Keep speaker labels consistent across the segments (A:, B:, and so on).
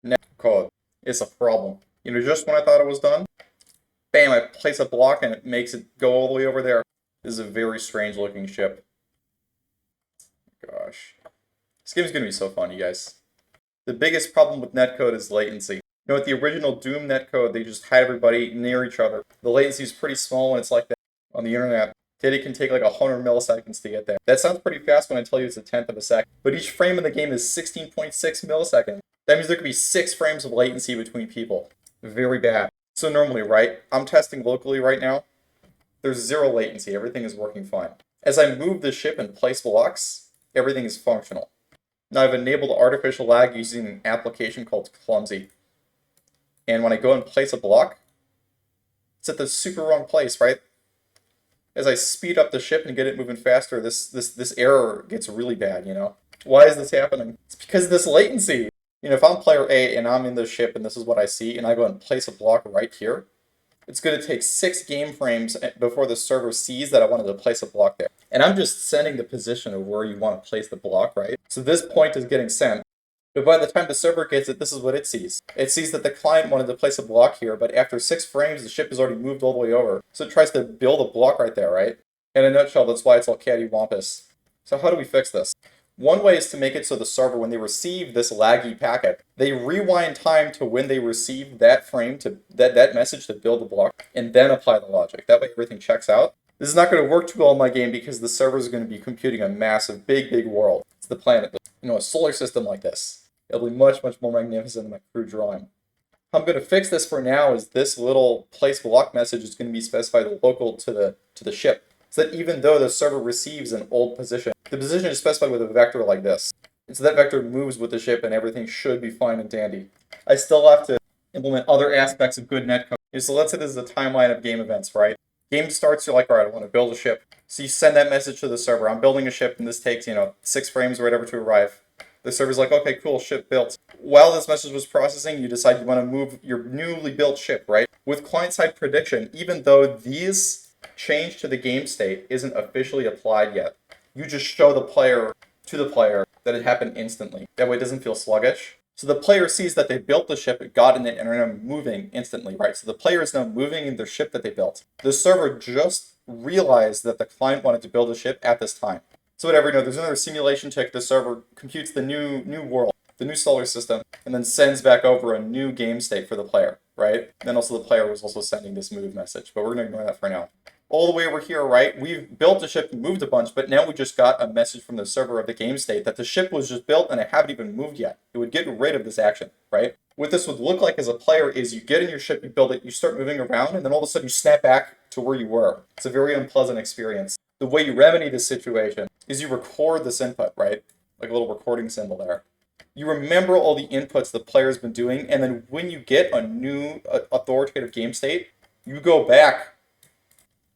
A: Netcode is a problem. Just when I thought it was done, bam, I place a block and it makes it go all the way over there. This is a very strange looking ship. Gosh. This game's gonna be so fun, you guys. The biggest problem with netcode is latency. With the original Doom netcode, they just had everybody near each other. The latency is pretty small when it's like that on the internet. Data can take like 100 milliseconds to get there. That sounds pretty fast when I tell you it's a tenth of a second. But each frame in the game is 16.6 milliseconds. That means there could be 6 frames of latency between people. Very bad. So normally, right, I'm testing locally right now. There's 0 latency. Everything is working fine. As I move the ship and place blocks, everything is functional. Now I've enabled artificial lag using an application called Clumsy. And when I go and place a block, it's at the super wrong place, right? As I speed up the ship and get it moving faster, this error gets really bad, Why is this happening? It's because of this latency. If I'm player A and I'm in the ship and this is what I see, and I go and place a block right here, it's going to take 6 game frames before the server sees that I wanted to place a block there. And I'm just sending the position of where you want to place the block, right? So this point is getting sent. But by the time the server gets it, this is what it sees. It sees that the client wanted to place a block here, but after 6 frames, the ship has already moved all the way over. So it tries to build a block right there, right? In a nutshell, that's why it's all cattywampus. So how do we fix this? One way is to make it so the server, when they receive this laggy packet, they rewind time to when they received that frame, to that message to build the block, and then apply the logic. That way everything checks out. This is not going to work too well in my game because the server is going to be computing a massive, big world. It's the planet. A solar system like this. It'll be much more magnificent than my crude drawing. How I'm going to fix this for now is this little place block message is going to be specified local to the ship. So that even though the server receives an old position, the position is specified with a vector like this. And so that vector moves with the ship and everything should be fine and dandy. I still have to implement other aspects of good netcode. So let's say this is a timeline of game events, right? Game starts, you're like, all right, I want to build a ship. So you send that message to the server. I'm building a ship and this takes, 6 frames or whatever to arrive. The server's like, okay, cool, ship built. While this message was processing, you decide you want to move your newly built ship, right? With client-side prediction, even though these change to the game state isn't officially applied yet, you just show the player that it happened instantly. That way it doesn't feel sluggish. So the player sees that they built the ship, it got in it, and are now moving instantly, right? So the player is now moving in their ship that they built. The server just realized that the client wanted to build a ship at this time. So whatever, there's another simulation tick. The server computes the new world, the new solar system, and then sends back over a new game state for the player, right? Then also the player was also sending this move message, but we're going to ignore that for now. All the way over here, right, we've built a ship and moved a bunch, but now we just got a message from the server of the game state that the ship was just built and it haven't even moved yet. It would get rid of this action, right? What this would look like as a player is you get in your ship, you build it, you start moving around, and then all of a sudden you snap back to where you were. It's a very unpleasant experience. The way you remedy this situation is you record this input, right? Like a little recording symbol there. You remember all the inputs the player's been doing, and then when you get a new authoritative game state, you go back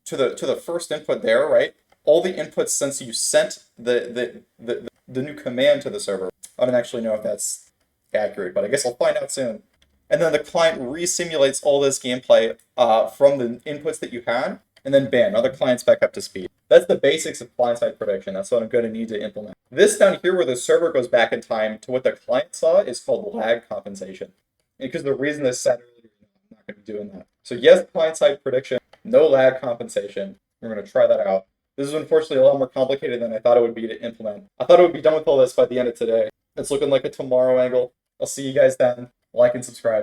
A: to the first input there, right? All the inputs since you sent the new command to the server. I don't actually know if that's accurate, but I guess I'll find out soon. And then the client resimulates all this gameplay from the inputs that you had, and then bam, now the client's back up to speed. That's the basics of client-side prediction. That's what I'm going to need to implement. This down here where the server goes back in time to what the client saw is called lag compensation. Because the reason this said earlier, I'm not going to be doing that. So yes, client-side prediction, no lag compensation. We're going to try that out. This is unfortunately a lot more complicated than I thought it would be to implement. I thought it would be done with all this by the end of today. It's looking like a tomorrow angle. I'll see you guys then. Like and subscribe.